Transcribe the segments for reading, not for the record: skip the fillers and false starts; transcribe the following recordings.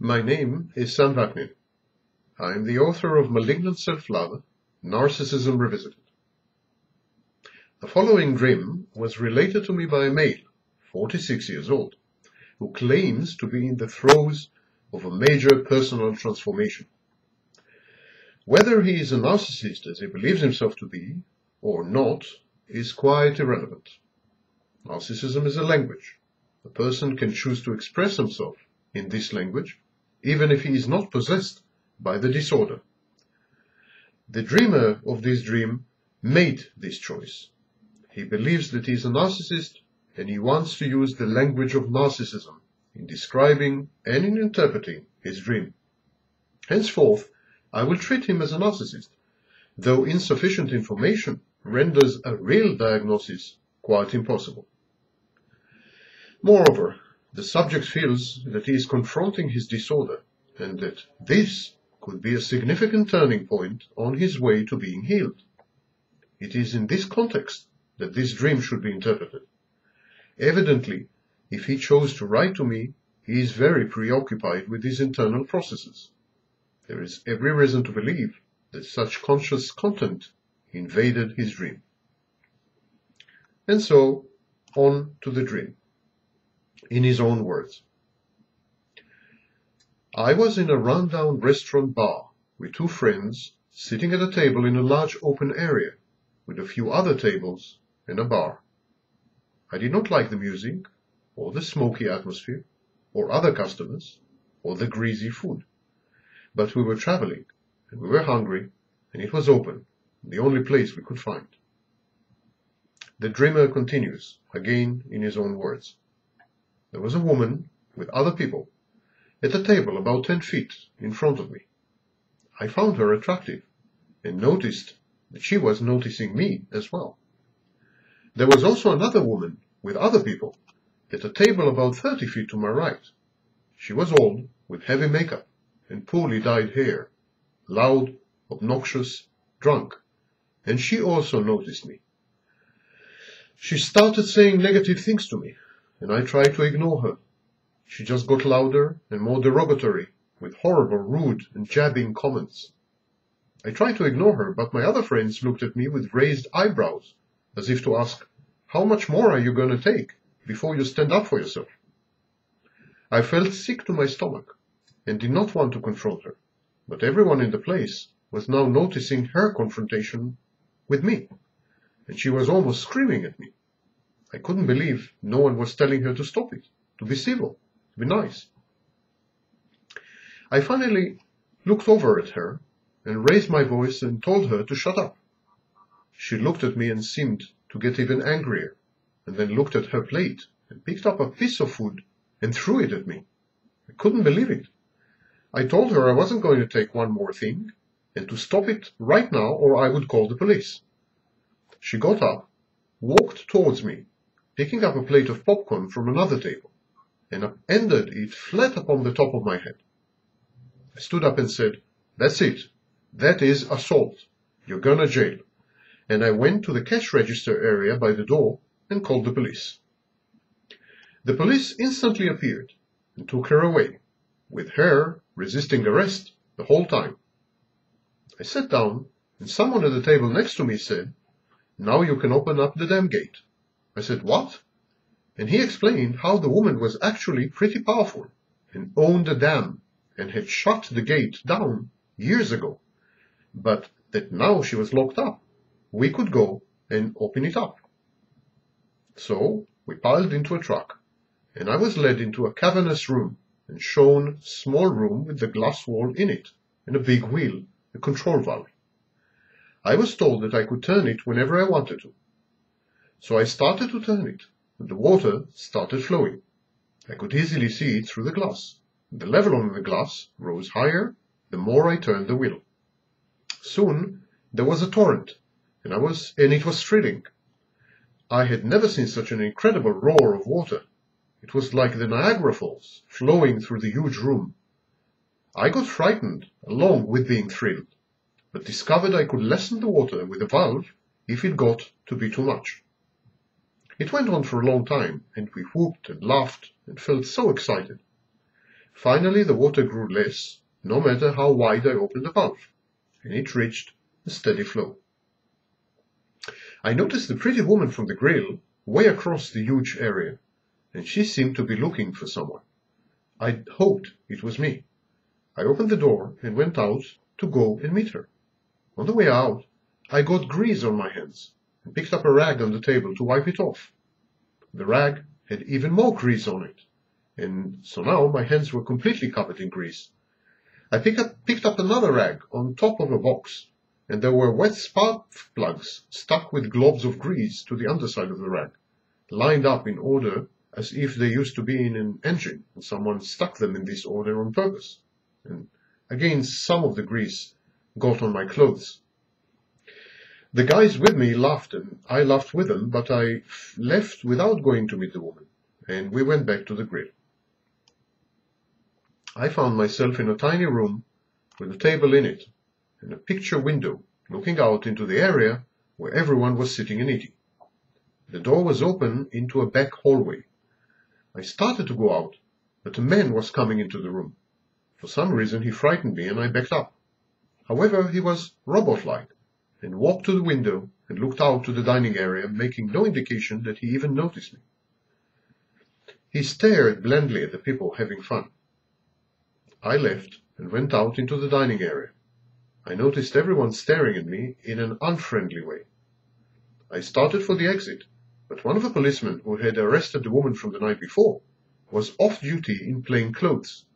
My name is Sam Vaknin. I am the author of Malignant Self-Love, Narcissism Revisited. The following dream was related to me by a male, 46 years old, who claims to be in the throes of a major personal transformation. Whether he is a narcissist as he believes himself to be, or not, is quite irrelevant. Narcissism is a language. A person can choose to express himself in this language, even if he is not possessed by the disorder. The dreamer of this dream made this choice. He believes that he is a narcissist, and he wants to use the language of narcissism in describing and in interpreting his dream. Henceforth, I will treat him as a narcissist, though insufficient information renders a real diagnosis quite impossible. Moreover, the subject feels that he is confronting his disorder, and that this could be a significant turning point on his way to being healed. It is in this context that this dream should be interpreted. Evidently, if he chose to write to me, he is very preoccupied with his internal processes. There is every reason to believe that such conscious content invaded his dream. And so, on to the dream. In his own words. I was in a rundown restaurant bar with two friends sitting at a table in a large open area with a few other tables and a bar. I did not like the music, or the smoky atmosphere, or other customers, or the greasy food. But we were traveling, and we were hungry, and it was open, the only place we could find. The dreamer continues, again in his own words. There was a woman with other people at a table about 10 feet in front of me. I found her attractive and noticed that she was noticing me as well. There was also another woman with other people at a table about 30 feet to my right. She was old, with heavy makeup and poorly dyed hair, loud, obnoxious, drunk, and she also noticed me. She started saying negative things to me, and I tried to ignore her. She just got louder and more derogatory, with horrible, rude, and jabbing comments. I tried to ignore her, but my other friends looked at me with raised eyebrows, as if to ask, how much more are you going to take before you stand up for yourself? I felt sick to my stomach, and did not want to confront her, but everyone in the place was now noticing her confrontation with me, and she was almost screaming at me. I couldn't believe no one was telling her to stop it, to be civil, to be nice. I finally looked over at her and raised my voice and told her to shut up. She looked at me and seemed to get even angrier, and then looked at her plate and picked up a piece of food and threw it at me. I couldn't believe it. I told her I wasn't going to take one more thing, and to stop it right now or I would call the police. She got up, walked towards me, picking up a plate of popcorn from another table, and upended it flat upon the top of my head. I stood up and said, "That's it. That is assault. You're going to jail." And I went to the cash register area by the door and called the police. The police instantly appeared and took her away, with her resisting arrest the whole time. I sat down, and someone at the table next to me said, "Now you can open up the damn gate." I said, "What?" And he explained how the woman was actually pretty powerful and owned a dam and had shut the gate down years ago, but that now she was locked up. We could go and open it up. So we piled into a truck, and I was led into a cavernous room and shown a small room with the glass wall in it and a big wheel, a control valve. I was told that I could turn it whenever I wanted to. So I started to turn it, and the water started flowing. I could easily see it through the glass. The level on the glass rose higher the more I turned the wheel. Soon there was a torrent, and it was thrilling. I had never seen such an incredible roar of water. It was like the Niagara Falls flowing through the huge room. I got frightened along with being thrilled, but discovered I could lessen the water with a valve if it got to be too much. It went on for a long time, and we whooped and laughed and felt so excited. Finally, the water grew less, no matter how wide I opened the valve, and it reached a steady flow. I noticed the pretty woman from the grill way across the huge area, and she seemed to be looking for someone. I hoped it was me. I opened the door and went out to go and meet her. On the way out, I got grease on my hands and picked up a rag on the table to wipe it off. The rag had even more grease on it, and so now my hands were completely covered in grease. I picked up another rag on top of a box, and there were wet spark plugs stuck with globs of grease to the underside of the rag, lined up in order as if they used to be in an engine, and someone stuck them in this order on purpose. And again, some of the grease got on my clothes. The guys with me laughed, and I laughed with them, but I left without going to meet the woman, and we went back to the grill. I found myself in a tiny room with a table in it, and a picture window looking out into the area where everyone was sitting and eating. The door was open into a back hallway. I started to go out, but a man was coming into the room. For some reason he frightened me and I backed up. However, he was robot-like and walked to the window and looked out to the dining area, making no indication that he even noticed me. He stared blandly at the people having fun. I left and went out into the dining area. I noticed everyone staring at me in an unfriendly way. I started for the exit, but one of the policemen who had arrested the woman from the night before was off duty in plain clothes.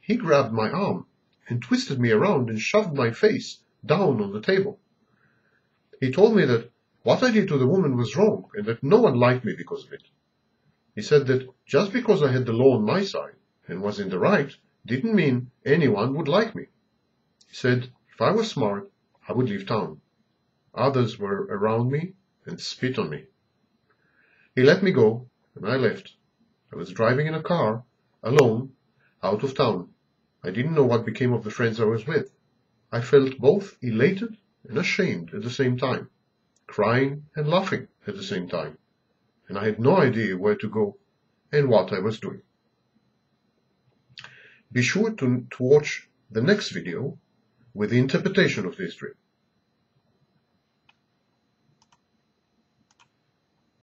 He grabbed my arm and twisted me around and shoved my face down on the table. He told me that what I did to the woman was wrong and that no one liked me because of it. He said that just because I had the law on my side and was in the right didn't mean anyone would like me. He said if I was smart, I would leave town. Others were around me and spit on me. He let me go, and I left. I was driving in a car, alone, out of town. I didn't know what became of the friends I was with. I felt both elated and ashamed at the same time, crying and laughing at the same time, and I had no idea where to go and what I was doing. Be sure to watch the next video with the interpretation of this dream.